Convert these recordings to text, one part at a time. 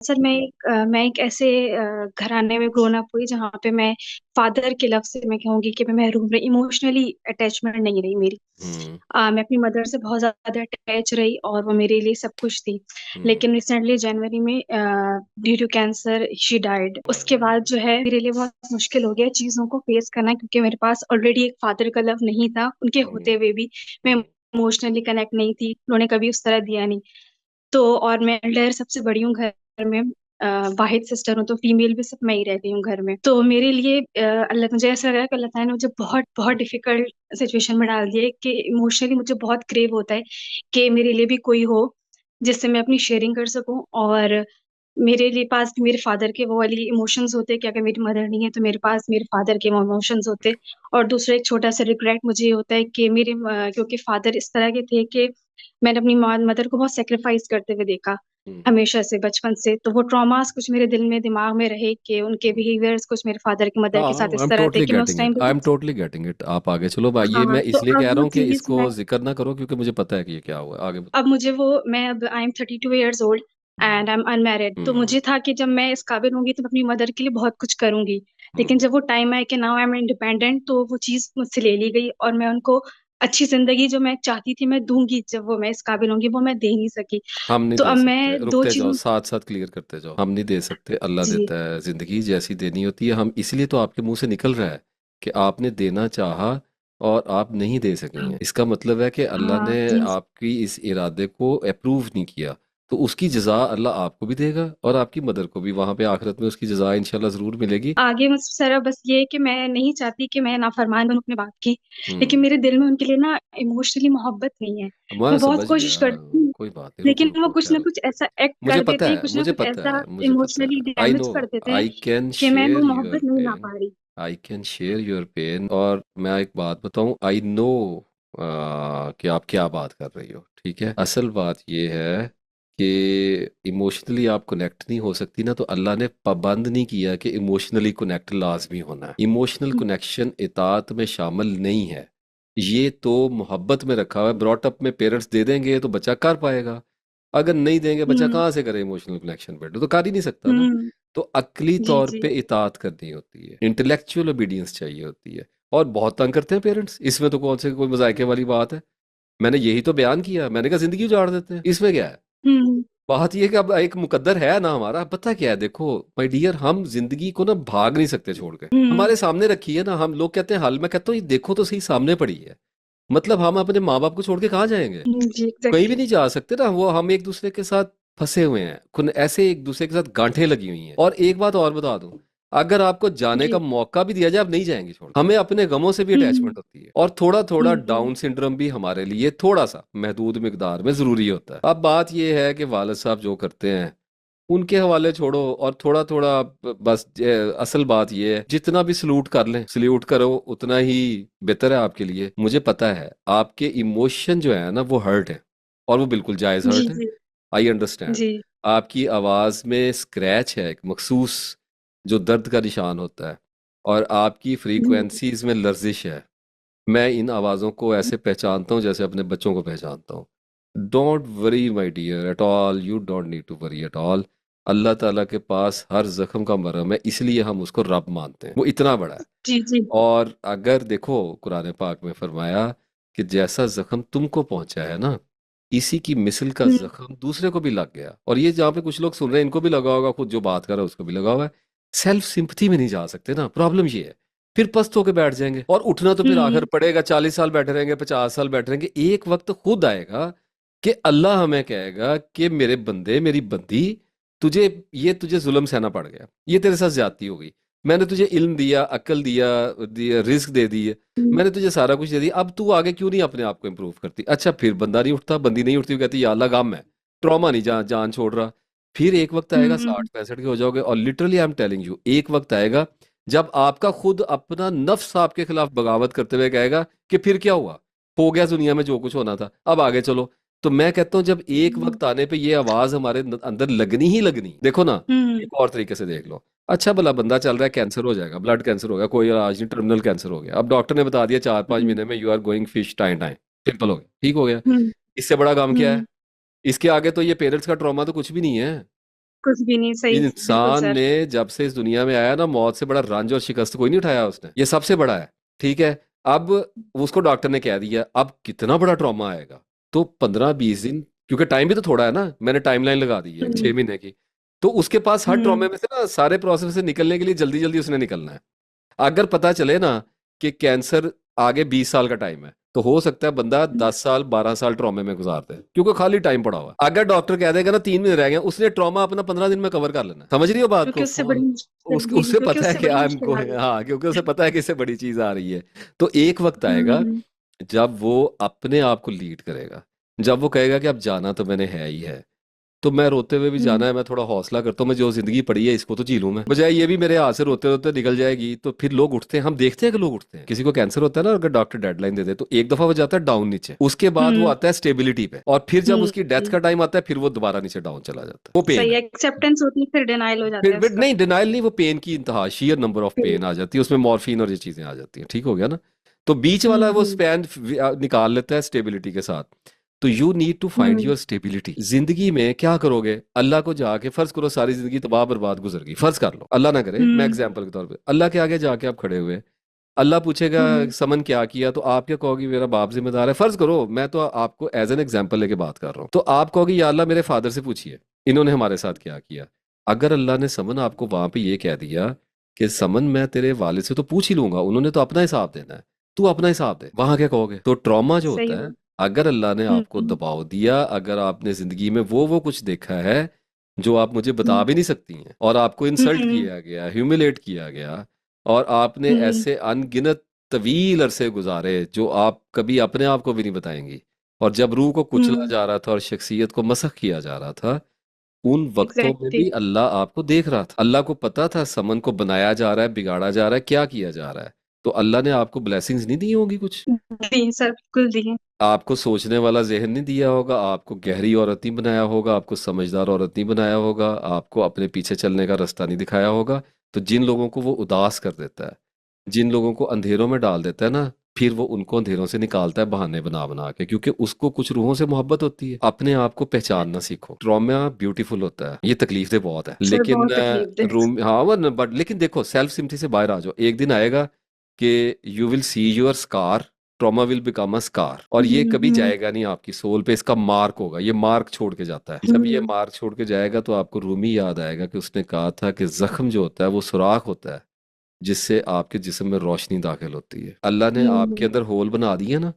Sir मैं एक ऐसे घराने में ग्रोन अप हुई जहाँ पे मैं फादर के लव से मैं कहूँगी कि मैं महरूम रही, इमोशनली अटैचमेंट नहीं रही मेरी। हम्म। मैं अपनी मदर से बहुत ज्यादा अटैच रही और वो मेरे लिए सब कुछ थी। हम्म। लेकिन रिसेंटली जनवरी में due to cancer she died. उसके बाद जो है मेरे लिए बहुत मुश्किल हो गया चीजों को फेस करना, क्योंकि मेरे पास ऑलरेडी एक फादर का लव नहीं था, उनके हम्म। होते हुए भी मैं हम्म। इमोशनली कनेक्ट नहीं थी, उन्होंने कभी उस तरह दिया नहीं। तो और मैं एल्डर सबसे बड़ी हूँ घर में। वाहिद सिस्टर हूँ, तो फीमेल भी सब मैं ही रहती हूँ घर में। तो मेरे लिए अल्लाह, मुझे ऐसा लग रहा है कि अल्लाह ताला ने मुझे बहुत बहुत डिफिकल्ट सिचुएशन में डाल दिया है कि इमोशनली मुझे बहुत क्रेव होता है कि मेरे लिए भी कोई हो जिससे मैं अपनी शेयरिंग कर सकूं। और मेरे लिए पास भी मेरे फादर के वो वाली इमोशंस होते कि अगर मेरी मदर नहीं है तो मेरे पास मेरे फादर के इमोशंस होते। और दूसरा एक छोटा सा रिग्रेट मुझे ये होता है कि क्योंकि फादर इस तरह के थे कि मैंने अपनी मदर को बहुत सेक्रीफाइस करते हुए देखा हम्म। हमेशा से, बचपन से। तो वो ट्रॉमास कुछ मेरे दिल में दिमाग में रहे कि उनके हम्म। बिहेवियर्स कुछ मेरे फादर की मदर के साथ हाँ, आई इस एम तरह थे टोटली कि मैं उस गेटिंग टाइम इट, पे आई एम बहुत। Totally getting it. आप आगे चलो भाई, ये हाँ, मैं तो इसलिए अब कह रहा वो हूँ कि चीज इसको जिक्र ना करो क्योंकि मुझे पता है कि ये क्या हुआ, आगे अब मुझे वो मैं अब I am 32 years old and I am unmarried. तो हम्म। मुझे था कि जब मैं इस काबिल होंगी तो मैं अपनी मदर के लिए बहुत कुछ करूंगी। लेकिन हम्म। जब वो टाइम आया कि नाउ आई एम इंडिपेंडेंट, तो वो चीज मुझसे ले ली गई और मैं उनको अच्छी जिंदगी जो मैं चाहती थी मैं दूंगी, जब वो मैं इस काबिल होंगी, वो मैं दे नहीं सकी। हम नहीं तो दे अब सकते, मैं दो रुकते जाओ, चीजों। साथ साथ क्लियर करते जाओ। हम नहीं दे सकते, अल्लाह जी देता है, जिंदगी जैसी देनी होती है। हम इसलिए तो आपके मुंह से निकल रहा है कि आपने देना चाहा और आप नहीं दे सकी हैं, इसका मतलब है कि अल्लाह हाँ ने जी। आपकी इस इरादे को अप्रूव नहीं किया। तो उसकी जजा अल्लाह आपको भी देगा और आपकी मदर को भी, वहां पे आखिरत में उसकी जजा इंशाल्लाह जरूर मिलेगी। आगे मुझसे सारा बस ये है कि मैं नहीं चाहती कि मैं नाफरमान बनूं अपने बाप की। लेकिन हम्म। मेरे दिल में उनके लिए ना इमोशनली मोहब्बत नहीं है। मैं मैं बहुत समझ गया, कोशिश करती हूँ, कोई बात नहीं, रुको लेकिन वो रुको, कुछ ना ठहरो। कुछ ऐसा एक्ट मुझे कर पता देते हैं, है, कुछ ना मुझे कुछ पता ऐसा है, मुझे पता इमोशनली है, आई नो। डैमेज कर देते हैं आई कैन कि मैं वो शेयर योर मोहब्बत नहीं ला पेन। पा रही। I can share your pain. और मैं एक बात बताऊं, आई नो कि आप क्या बात कर रही हो, ठीक है। असल बात ये है कि इमोशनली आप कनेक्ट नहीं हो सकती ना, तो अल्लाह ने पाबंद नहीं किया कि इमोशनली कनेक्ट लाजमी होना है। इमोशनल कनेक्शन इताअत में शामिल नहीं है। ये तो मोहब्बत में रखा हुआ है। ब्रॉटअप में पेरेंट्स दे देंगे तो बच्चा कर पाएगा, अगर नहीं देंगे बच्चा हम्म कहाँ से करे इमोशनल कनेक्शन बेटे, तो कर ही नहीं सकता ना। हम्म। तो अक्ली जी तौर जी। पे इताअत करनी होती है, इंटेलेक्चुअल ओबीडियंस चाहिए होती है। और बहुत तंग करते हैं पेरेंट्स, इसमें तो कौन से कोई मजाके वाली बात है। मैंने यही तो बयान किया, मैंने कहा जिंदगी उजाड़ देते हैं, इसमें क्या है। हम्म बात ये है कि अब एक मुकद्दर है ना हमारा, पता क्या है, देखो माय डियर, हम जिंदगी को ना भाग नहीं सकते छोड़ के, हम्म। हमारे सामने रखी है ना। हम लोग कहते हैं हल, मैं कहता हूँ ये देखो तो सही, सामने पड़ी है। मतलब हम अपने माँ बाप को छोड़ के कहाँ जाएंगे, जी कहीं भी एग्जैक्टली। नहीं जा सकते ना। वो हम एक दूसरे के साथ फंसे हुए हैं, ऐसे एक दूसरे के साथ गांठें लगी हुई हैं। और एक बात और बता दूं, अगर आपको जाने का जी। मौका भी दिया जाए, आप नहीं जाएंगे छोड़, हमें अपने गमों से भी हम्म अटैचमेंट होती है। और थोड़ा थोड़ा हम्म। डाउन सिंड्रोम भी हमारे लिए थोड़ा सा महदूद मिकदार में जरूरी होता है। अब बात यह है कि वालिद साहब जो करते हैं उनके हवाले छोड़ो, और थोड़ा थोड़ा बस असल बात यह है, जितना भी सल्यूट कर लें, सल्यूट करो, उतना ही बेहतर है आपके लिए। मुझे पता है आपके इमोशन जो है ना वो हर्ट है, और वो बिल्कुल जायज जी हर्ट है। जी आई अंडरस्टैंड। जी। आपकी आवाज में स्क्रैच है, एक मखसूस जो दर्द का निशान होता है, और आपकी हम्म फ्रीक्वेंसीज में लर्जिश है। मैं इन आवाज़ों को ऐसे पहचानता हूँ जैसे अपने बच्चों को पहचानता हूँ। Don't worry my dear at all, you don't need to worry at all. Allah ताला के पास हर जख्म का मरहम है, इसलिए हम उसको रब मानते हैं, वो इतना बड़ा है। जी जी। और अगर देखो, कुरान पाक में फरमाया कि जैसा जख्म तुमको पहुंचा है ना, इसी की मिसल का हम्म जख्म दूसरे को भी लग गया। और ये जहाँ पे कुछ लोग सुन रहे हैं इनको भी लगा होगा, खुद जो बात कर रहा है उसको भी लगा हुआ है। सेल्फ सिंपथी में नहीं जा सकते ना, प्रॉब्लम ये है। फिर पस्त होके बैठ जाएंगे, और उठना तो फिर आखिर हम्म पड़ेगा। 40 साल बैठे रहेंगे, 50 साल बैठे रहेंगे, एक वक्त खुद आएगा कि अल्लाह हमें कहेगा कि मेरे बंदे, मेरी बंदी, तुझे तुझे जुल्म सहना पड़ गया, ये तेरे साथ ज्यादती हो गई। मैंने तुझे इल्म दिया, अक्ल दिया रिस्क दे दी है, हम्म मैंने तुझे सारा कुछ दे दिया, अब तू आगे क्यों नहीं अपने आप को इम्प्रूव करती। अच्छा, फिर बंदा नहीं उठता, बंदी नहीं उठती, वो कहती या अल्लाह गम है, ट्रॉमा नहीं जान जान छोड़ रहा। फिर एक वक्त आएगा हम्म। 60 65 के हो जाओगे, और literally I am telling you, एक वक्त आएगा जब आपका खुद अपना नफ्स आपके खिलाफ बगावत करते हुए कहेगा कि फिर क्या हुआ, हो गया दुनिया में जो कुछ होना था, अब आगे चलो। तो मैं कहता हूँ जब एक वक्त आने पे ये आवाज हमारे अंदर लगनी ही लगनी, देखो ना, हम्म एक और तरीके से देख लो। अच्छा भला बंदा चल रहा है, कैंसर हो जाएगा, ब्लड कैंसर हो गया, कोई आज नहीं, टर्मिनल कैंसर हो गया, अब डॉक्टर ने बता दिया 4 5 महीने में you are going fish time time, simple हो गया, ठीक हो गया। हम्म इससे बड़ा काम क्या है। हम्म। इसके आगे तो ये पेरेंट्स का ट्रॉमा तो कुछ भी नहीं है। कुछ भी नहीं, सही, बिल्कुल इंसान सर। ने जब से इस दुनिया में आया ना, मौत से बड़ा रंज और शिकस्त कोई नहीं उठाया उसने, ये सबसे बड़ा है। ठीक है। अब उसको डॉक्टर ने कह दिया, अब कितना बड़ा ट्रॉमा आएगा। तो 15-20 दिन, क्योंकि टाइम भी तो थोड़ा है ना, मैंने टाइमलाइन लगा दी है हम्म। 6 महीने की। तो उसके पास हर ट्रॉमे हम्म। में से ना सारे प्रोसेस से निकलने के लिए जल्दी जल्दी उसने निकलना है। अगर पता चले ना कि कैंसर आगे 20 साल का टाइम है, तो हो सकता है बंदा 10 साल 12 साल ट्रॉमे में गुजार दे, क्योंकि खाली टाइम पड़ा हुआ है। अगर डॉक्टर कह देगा ना 3 महीने रह गए, उसने ट्रॉमा अपना 15 दिन में कवर कर लेना है। समझ रही हो बात क्योंकि को? उससे बड़ी मुश्किल, उसके जी जी, उससे क्योंकि पता है उससे कि बड़ी आई एम मुश्किल आ गोइंग, गई। हाँ, क्योंकि उसे पता है कि इससे बड़ी चीज आ रही है। तो एक वक्त आएगा हम्म। जब वो अपने आप को लीड करेगा, जब वो कहेगा कि अब जाना तो मैंने है ही है। तो मैं रोते हुए भी जाना हम्म। है, मैं थोड़ा हौसला करता हूँ, मैं जो जिंदगी पड़ी है इसको तो जी लूं मैं, बजाय ये भी मेरे हाथ से रोते रोते निकल जाएगी। तो फिर लोग उठते हैं, हम देखते हैं कि लोग उठते हैं। किसी को कैंसर होता है ना, अगर डॉक्टर डेडलाइन दे दे तो एक दफा वो जाता है डाउन नीचे, उसके बाद वो हम्म। आता है स्टेबिलिटी पे, और फिर जब उसकी डेथ जी। का टाइम आता है फिर वो दोबारा नीचे डाउन चला जाता है। वो पेन सही, है। एक्सेप्टेंस होती है, फिर डिनाइल हो जाता है फिर उसका। नहीं, डिनाइल नहीं, वो पेन की इंतहा, share number of hmm. Pain आ जाती है उसमें, मॉर्फिन और ये चीजें आ जाती हैं। ठीक हो गया ना? तो बीच वाला वो हम्म। स्पैन निकाल लेता है स्टेबिलिटी के साथ। तो you need to find hmm. Your stability. जिंदगी में क्या करोगे? अल्लाह को जाके फर्ज करो सारी जिंदगी तबाह बर्बाद गुजर गई, फर्ज कर लो, अल्लाह ना करे, मैं हम्म। एग्जांपल के तौर पे अल्लाह के आगे जाके आप खड़े हुए, अल्लाह पूछेगा हम्म। समन क्या किया, तो आप क्या कहोगे? मेरा बाप जिम्मेदार है। फर्ज करो, मैं तो आपको एज एन एग्जांपल लेके बात कर रहा हूँ, तो आप कहोगे या अल्लाह मेरे फादर से पूछिए इन्होंने हमारे साथ क्या किया। अगर अल्लाह ने समन आपको वहां पे ये कह दिया कि समन मैं तेरे वालिद से तो पूछ ही लूंगा, उन्होंने तो अपना हिसाब देना है, तू अपना हिसाब दे, वहां क्या कहोगे? तो ट्रॉमा जो सही होता है, बात। अगर अल्लाह ने आपको हम्म। दबाव दिया, अगर आपने जिंदगी में वो कुछ देखा है जो आप मुझे बता हम्म। भी नहीं सकती हैं, और आपको इंसल्ट हम्म। किया गया, ह्यूमिलेट किया गया, और आपने हम्म। ऐसे अनगिनत तवील अरसे गुजारे जो आप कभी अपने आप को भी नहीं बताएंगी, और जब रूह को कुचला हम्म। जा रहा था और शख्सियत को मसख किया जा रहा था, उन वक्तों में एग्जैक्टली। भी अल्लाह आपको देख रहा था। अल्लाह को पता था समन को बनाया जा रहा है, बिगाड़ा जा रहा है, क्या किया जा रहा है। तो अल्लाह ने आपको ब्लेसिंग्स नहीं दी होंगी कुछ? दी सर, बिल्कुल दी। आपको सोचने वाला जहन नहीं दिया होगा, आपको गहरी औरत नहीं बनाया होगा, आपको समझदार औरत नहीं बनाया होगा, आपको अपने पीछे चलने का रास्ता नहीं दिखाया होगा। तो जिन लोगों को वो उदास कर देता है, जिन लोगों को अंधेरों में डाल देता है ना, फिर वो उनको अंधेरों से निकालता है बहाने बना बना के, क्योंकि उसको कुछ रूहों से मोहब्बत होती है। अपने आप को पहचानना सीखो। ट्रॉमा ब्यूटीफुल होता है, ये तकलीफ दे बहुत है, सर लेकिन बहुत तकलीफ दे। रूम, हाँ वो, बट लेकिन देखो, सेल्फ सिम्पथी से बाहर आ जाओ। एक दिन आएगा कि you will see your scar, trauma will become a scar, और ये कभी हम्म। जाएगा नहीं आपकी सोल पे, इसका मार्क होगा, ये मार्क छोड़ के जाता है। जब ये हम्म। मार्क छोड़ के जाएगा तो आपको रूमी याद आएगा कि उसने कहा था कि जख्म जो होता है वो सुराख होता है जिससे आपके जिस्म में रोशनी दाखिल होती है। अल्लाह ने आपके हम्म। अंदर होल बना दिए ना,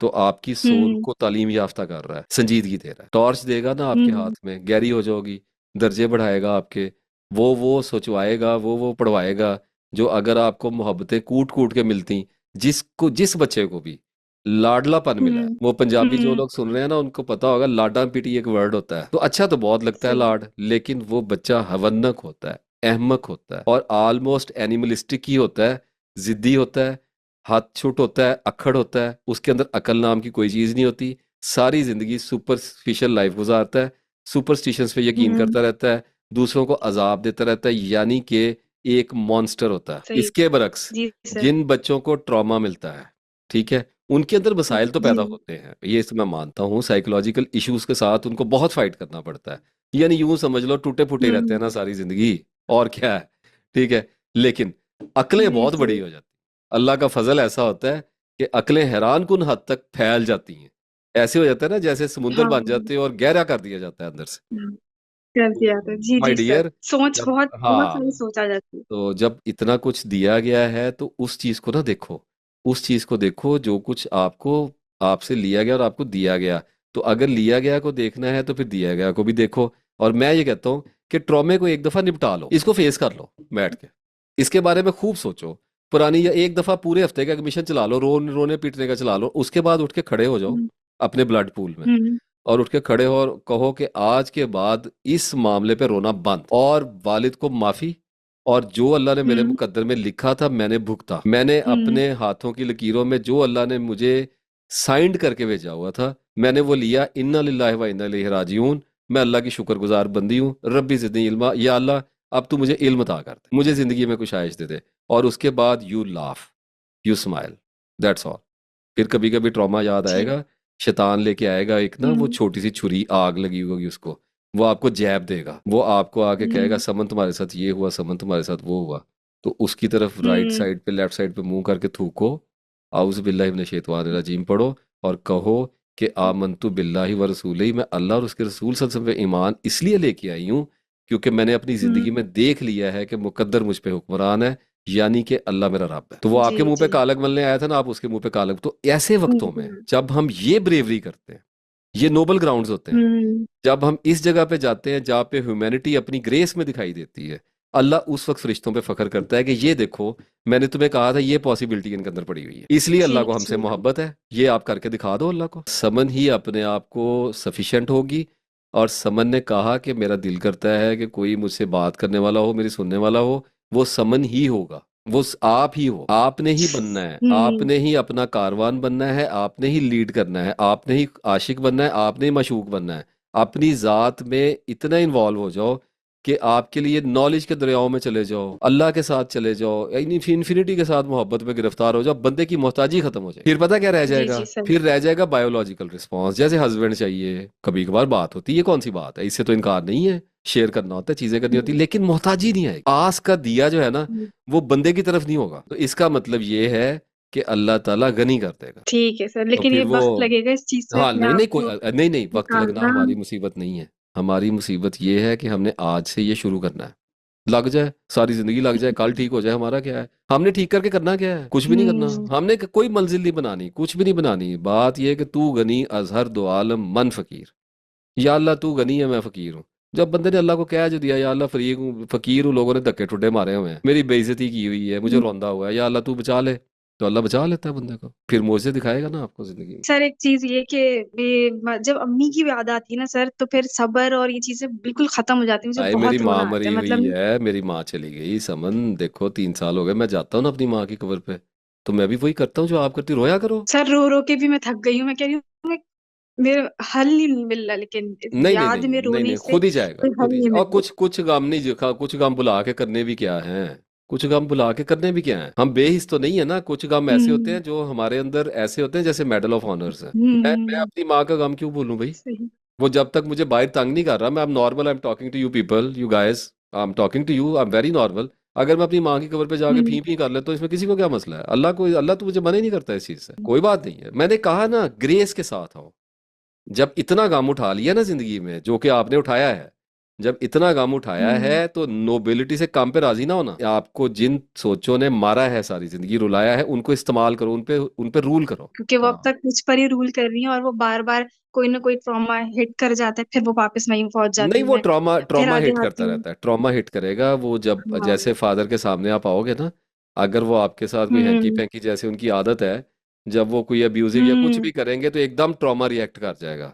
तो आपकी सोल हम्म। को तालीम याफ्ता कर रहा है, संजीदगी दे रहा है। टॉर्च देगा ना आपके हाथ हम्म। में, गहरी हो जाओगी, दर्जे बढ़ाएगा आपके, वो सोचवाएगा, वो पढ़वाएगा, जो अगर आपको मोहब्बतें कूट कूट के मिलती, जिसको जिस बच्चे को भी लाडलापन मिला है, हम्म। वो पंजाबी जो हम्म। लोग सुन रहे हैं ना उनको पता होगा, लाडा पिटी एक वर्ड होता है, तो अच्छा तो बहुत लगता है सही। लाड, लेकिन वो बच्चा हवन्नक होता है, अहमक होता है, और ऑलमोस्ट एनिमलिस्टिक ही होता है, जिद्दी होता है, हाथ छुट होता है, अक्खड़ होता है, उसके अंदर अकल नाम की कोई चीज नहीं होती। सारी जिंदगी सुपरफिशियल लाइफ गुजारता है, सुपरस्टिशंस पे यकीन हम्म। करता रहता है, दूसरों को अजाब देता रहता है, यानी कि एक मॉन्स्टर होता है। सही। इसके बरक्स जी सर। जिन बच्चों को ट्रॉमा मिलता है, ठीक है, उनके अंदर मसाइल तो जी। पैदा होते हैं, ये तो मैं मानता हूँ, साइकोलॉजिकल इश्यूज के साथ उनको बहुत फाइट करना पड़ता है, यानी यूं समझ लो टूटे फूटे ही रहते हैं हम्म। ना सारी जिंदगी, और क्या है। ठीक है। लेकिन अक्लें जी बहुत जी। बड़ी हो जाती हैं, अल्लाह का फजल ऐसा होता है कि अक्लें हैरान कुन हद तक फैल जाती हैं। ऐसे हो जाता है ना जैसे समुंदर हाँ। बन जाते हैं और गहरा कर दिया जाता है अंदर से। हम्म, कर दिया था, जी माय जी सर। डियर, सोच जब, बहुत बहुत हाँ, सारी सोच आ जाती है। तो जब इतना कुछ दिया गया है तो उस चीज को ना देखो, उस चीज को देखो जो कुछ आपको, आपसे लिया गया और आपको दिया गया। तो अगर लिया गया को देखना है तो फिर दिया गया को भी देखो। और मैं ये कहता हूँ कि ट्रॉमे को एक दफा निपटा लो, इसको फेस कर लो बैठ के, इसके बारे में खूब सोचो, पुरानी, या एक दफा पूरे हफ्ते का मिशन चला लो, रोने पीटने का चला लो, उसके बाद उठ के खड़े हो जाओ हम्म। अपने ब्लड पूल में, हम्म। और उठ के खड़े हो और कहो कि आज के बाद इस मामले पे रोना बंद, और वालिद को माफी, और जो अल्लाह ने मेरे हम्म। मुकद्दर में लिखा था मैंने भुगता, मैंने हम्म। अपने हाथों की लकीरों में जो अल्लाह ने मुझे साइंड करके भेजा हुआ था मैंने वो लिया, इन्ना लिल्लाहि व इन्ना इलैहि राजिऊन। मैं अल्लाह की शुक्रगुजार बंदी हूँ। रब्बी ज़िदनी इल्मा, या अल्लाह अब तू मुझे इल्म अता कर दे, मुझे जिंदगी में कुछ आयश दे दे। और उसके बाद you laugh, you smile, that's all. फिर कभी कभी ट्रॉमा याद ठीक। आएगा, शैतान लेके आएगा एक ना वो हम्म। छोटी सी छुरी, आग लगी होगी उसको, वो आपको जैब देगा, वो आपको आके कहेगा हम्म समन तुम्हारे साथ ये हुआ, समन तुम्हारे साथ वो हुआ। तो उसकी तरफ राइट हम्म साइड पे लेफ्ट साइड पे मुंह करके थूको, आउज़ बिल्लाहि मिनश शैतानिर रजीम पढ़ो, और कहो कि आमंतु बिल्लाहि व रसूलिही, मैं अल्लाह और उसके रसूल सल्लल्लाहु अलैहि वसल्लम पे ईमान इसलिए लेके आई हूँ क्योंकि मैंने अपनी जिंदगी हम्म, में देख लिया है कि मुकद्दर मुझ पे हुक्मरान है, यानी कि अल्लाह मेरा रब है। तो वो जी आपके मुंह पे जी। कालक मलने आया था ना, आप उसके मुंह पे कालक। तो ऐसे वक्तों में हम्म जब हम ये ब्रेवरी करते हैं, ये नोबल ग्राउंड्स होते हैं, हम्म जब हम इस जगह पे जाते हैं जहाँ पे ह्यूमैनिटी अपनी ग्रेस में दिखाई देती है, अल्लाह उस वक्त फरिश्तों पे फख्र करता है कि ये देखो, मैंने तुम्हें कहा था ये पॉसिबिलिटी इनके अंदर पड़ी हुई है, इसलिए जी अल्लाह को हमसे जी। मोहब्बत है, ये आप करके दिखा दो अल्लाह को। समन ही अपने आप को सफिशिएंट होगी। और समन ने कहा कि मेरा दिल करता है कि कोई मुझसे बात करने वाला हो, मेरी सुनने वाला हो, वो समन ही होगा, वो आप ही हो। आपने ही बनना है, हम्म आपने ही अपना कारवान बनना है, आपने ही लीड करना है, आपने ही आशिक बनना है, आपने ही मशूक बनना है। अपनी ज़ात में इतना इन्वॉल्व हो जाओ कि आपके लिए नॉलेज के दरियाओं में चले जाओ, अल्लाह के साथ चले जाओ, इन्फिनिटी के साथ मोहब्बत में गिरफ्तार हो जाओ, बंदे की मोहताजी खत्म हो जाए। फिर पता क्या रह जी जाएगा? जी सर। फिर रह जाएगा बायोलॉजिकल रिस्पॉन्स, जैसे हस्बैंड चाहिए, कभी कभार बात होती है, कौन सी बात है, इससे तो इनकार नहीं है, शेयर करना होता है, चीजें करनी होती है, लेकिन मोहताजी नहीं आएगी। आस का दिया जो है ना, हम्म, वो बंदे की तरफ नहीं होगा। तो इसका मतलब ये है कि अल्लाह ताला गनी कर देगा। ठीक है सर, तो लेकिन ये फिर वो, वक्त लगेगा इस चीज से हाँ, अपने नहीं आप नहीं, को नहीं नहीं, वक्त लगना निकालना। हमारी मुसीबत नहीं है। हमारी मुसीबत ये है कि हमने आज से ये शुरू करना है। लग जाए, सारी जिंदगी लग जाए, कल ठीक हो जाए, हमारा क्या है? हमने ठीक करके करना क्या है? कुछ भी नहीं करना। हम्म हमने कोई मंजिल नहीं बनानी, कुछ भी नहीं बनानी। बात ये है कि तू गनी अजहर दो आलम मन फकीर, या अल्लाह तू गनी है मैं फकीर हूँ। जब बंदे ने अल्लाह को कह जो दिया, या अल्लाह फरीक हूँ, फकीर हूँ, लोगों ने धक्के ठुड्डे मारे हुए हैं, मेरी बेइज्जती की हुई है, मुझे हम्म। रौंदा हुआ है, या अल्लाह तू बचा ले, तो अल्लाह बचा लेता है बंदे को, फिर मुझसे दिखाएगा ना आपको जिंदगी में। सर एक चीज ये कि जब अम्मी की याद आती है ना सर, तो फिर सब्र और ये चीजें बिल्कुल खत्म हो जाती है, मुझे आए, मेरी बहुत माँ रोना आता मरी है हुई मतलब। है, मेरी माँ चली गई, समन देखो 3 साल हो गए, मैं जाता हूँ ना अपनी माँ की कब्र पे, तो मैं भी वही करता हूँ जो आप करती, रोया करो। सर रो रो के भी मैं थक गई हूँ, मैं कह रही हूँ मेरे हल नहीं मिल रहा, लेकिन इस नहीं नहीं याद नहीं में नहीं रोने नहीं, से खुद ही जाएगा, कोई खुद हल ही नहीं और मिल रहा। कुछ कुछ गम नहीं जिखा, कुछ गम बुला के करने भी क्या है? कुछ गम बुला के करने भी क्या है? हम बेहिस तो नहीं है ना। कुछ गम ऐसे होते हम्म हैं जो हमारे अंदर ऐसे होते हैं जैसे मेडल ऑफ ऑनर्स है। मैं हम्म। अपनी माँ का गम क्यों बोलूं भाई? सही। वो जब तक मुझे बाहर तंग नहीं कर रहा, मैं, I am normal, I am talking to you people, you guys, I am talking to you, I am very normal. अगर मैं अपनी माँ की कब्र पे जाके हम्म फी फी कर ले तो इसमें किसी को क्या मसला है? अल्लाह को, अल्लाह तो मुझे मना ही नहीं करता इस चीज से, कोई बात नहीं है। मैंने कहा ना, ग्रेस के साथ आओ। जब इतना गम उठा लिया ना जिंदगी में, जो कि आपने उठाया है, जब इतना गम उठाया हम्म। है, तो नोबिलिटी से काम पे राजी ना होना। आपको जिन सोचों ने मारा है, सारी जिंदगी रुलाया है, उनको इस्तेमाल करो, उन पे रूल करो। क्योंकि वो अब हाँ, तक मुझ पर ही रूल कर रही है, और वो बार बार कोई ना कोई ट्रॉमा हिट कर जाता है, फिर वो वापस वहीं पहुंच जाती नहीं, हूँ वो मैं, ट्रॉमा फिर ट्रॉमा आगे हिट करता आती हूँ। रहता है, ट्रॉमा हिट करेगा वो जब, हाँ। जैसे फादर के सामने आप आओगे ना, अगर वो आपके साथ कोई हैंकी हम्म पैंकी जैसे उनकी आदत है, जब वो कोई अब्यूजिव या कुछ हम्म। भी करेंगे तो एकदम ट्रॉमा रिएक्ट कर जाएगा।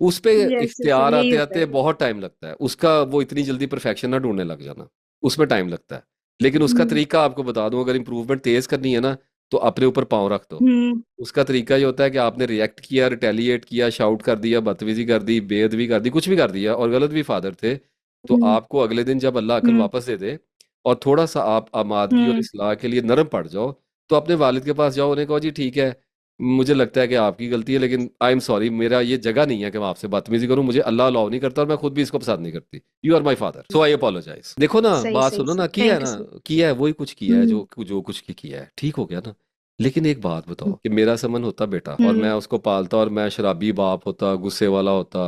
उस पे यस यस इख्तियार यही आते होता आते है। बहुत टाइम लगता है उसका, वो इतनी जल्दी परफेक्शन ना ढूंढने लग जाना, उसमें टाइम लगता है। लेकिन उसका हम्म तरीका आपको बता दूं, अगर इंप्रूवमेंट तेज करनी है ना, तो अपने ऊपर पाँव रख दो। हम्म उसका तरीका ये होता है कि आपने रिएक्ट किया, रिटेलिएट किया, शाउट कर दिया, बदतमीजी कर दी, बेअदबी कर दी, कुछ भी कर दिया, और गलत भी फादर थे, तो हम्म आपको अगले दिन जब अल्लाह अकल हम्म वापस दे दे, और थोड़ा सा आप आमादगी और हम्म इस्लाह के लिए नरम पड़ जाओ, तो अपने वालिद के पास जाओ, उन्हें कहो जी ठीक है, मुझे लगता है कि आपकी गलती है, लेकिन आई एम सॉरी, मेरा ये जगह नहीं है कि मैं आपसे बदतमीजी करूं, मुझे अल्लाह अलाउ नहीं करता, और मैं खुद भी इसको पसंद नहीं करती, you are my father, so I apologise. देखो ना, सही बात सही सुनो सही, ना, किया है थैंक यू ना, सर। किया है, वही कुछ किया है हम्म जो जो कुछ किया है, ठीक हो गया ना। लेकिन एक बात बताओ कि मेरा समन होता बेटा, और मैं हम्म उसको पालता, और मैं शराबी बाप होता, गुस्से वाला होता,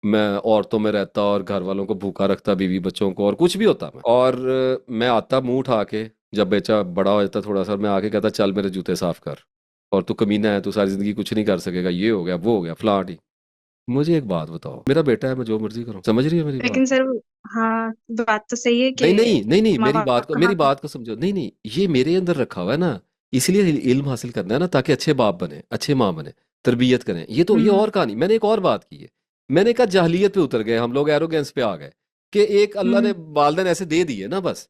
मैं औरतों में रहता और घर वालों को भूखा रखता, बीवी बच्चों को, और कुछ भी होता मैं, और मैं आता मुंह उठा के, जब बेचा बड़ा हो जाता थोड़ा सा, मैं आके कहता चल मेरे जूते साफ कर, और तू कमीना है, तू सारी जिंदगी कुछ नहीं कर सकेगा, ये हो गया, वो हो गया, फलां ठीक। मुझे एक बात बताओ, मेरा बेटा है, मैं जो मर्जी करूं, समझ रही है मेरी बात? लेकिन सर हाँ, बात तो सही है कि नहीं नहीं नहीं नहीं, माँ मेरी बात बाप को, का मेरी हक। बात को समझो, नहीं नहीं, ये मेरे अंदर रखा हुआ है ना, इसलिए इल्म हासिल करना है ना, ताकि अच्छे बाप बने, अच्छे माँ बने, तरबियत करें। ये तो, ये हम्म और कहानी। मैंने एक और बात की है, मैंने कहा जाहलियत पे उतर गए हम लोग, एरोगेंस पे आ गए, कि एक अल्लाह ने हम्म वालिदैन ऐसे दे दिए ना बस,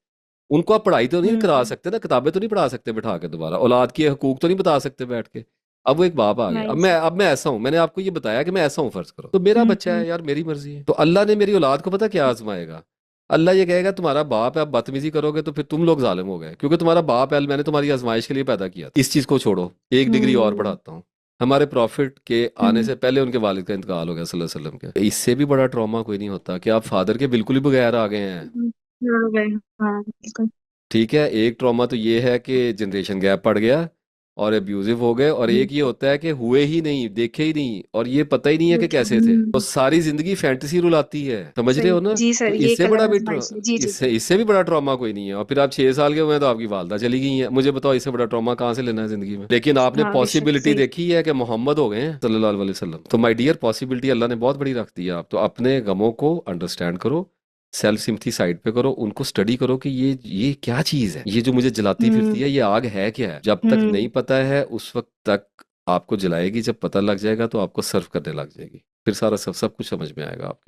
उनको आप पढ़ाई तो नहीं करा हम्म। सकते ना, किताबें तो नहीं पढ़ा सकते बिठा के दोबारा, औलाद के हकूक तो नहीं बता सकते बैठ के। अब वो एक बाप आ गया, नहीं सर। अब मैं ऐसा हूं, मैंने आपको ये बताया कि मैं ऐसा हूं, फर्ज करो, तो मेरा बच्चा हम्म। है यार, मेरी मर्जी है, तो अल्लाह ने मेरी औलाद को पता क्या आजमाएगा? अल्लाह ये कहेगा तुम्हारा बाप है, आप बदतमीजी करोगे तो फिर तुम लोग जालिम हो गए, क्योंकि तुम्हारा बाप है, मैंने तुम्हारी आजमाइश के लिए पैदा किया था। इस चीज को छोड़ो, एक डिग्री और हम्म बढ़ाता हूँ, हमारे प्रॉफिट के आने हम्म। से पहले उनके वालिद का इंतकाल हो गया सल्लल्लाहु अलैहि वसल्लम के। इससे भी बड़ा ट्रॉमा कोई नहीं होता कि आप फादर के बिल्कुल ही बगैर आ गए हैं। हो गए। हाँ बिल्कुल। ठीक है, एक ट्रॉमा तो ये है कि जनरेशन गैप पड़ गया और अब्यूजिव हो गए, और एक ये होता है कि हुए ही नहीं, देखे ही नहीं, और ये पता ही नहीं है कि कैसे थे, तो सारी जिंदगी फैंटेसी रुलाती है, समझ रहे सही हो ना। जी तो सर, ये इससे कलर बड़ा भी आजमाइश है। जी जी इससे सर। इससे भी बड़ा ट्रॉमा कोई नहीं है। और फिर आप 6 साल के हुए हैं तो आपकी वालदा चली गई हैं, मुझे बताओ इससे बड़ा ट्रॉमा कहाँ से लेना है जिंदगी में। लेकिन आपने हाँ बेशक पॉसिबिलिटी सही। देखी है कि मोहम्मद हो गए हैं सल्लल्लाहु अलैहि वसल्लम, तो माय डियर पॉसिबिलिटी अल्लाह ने बहुत बड़ी रख दी है। आप तो अपने गमों को अंडरस्टैंड करो, सेल्फ सिम्पथी साइड पे करो, उनको स्टडी करो कि ये क्या चीज है, ये जो मुझे जलाती फिरती हम्म है, ये आग है क्या है। जब तक हम्म। नहीं पता है उस वक्त तक आपको जलाएगी, जब पता लग जाएगा तो आपको सर्व करने लग जाएगी, फिर सारा सब सब कुछ समझ में आएगा आपके।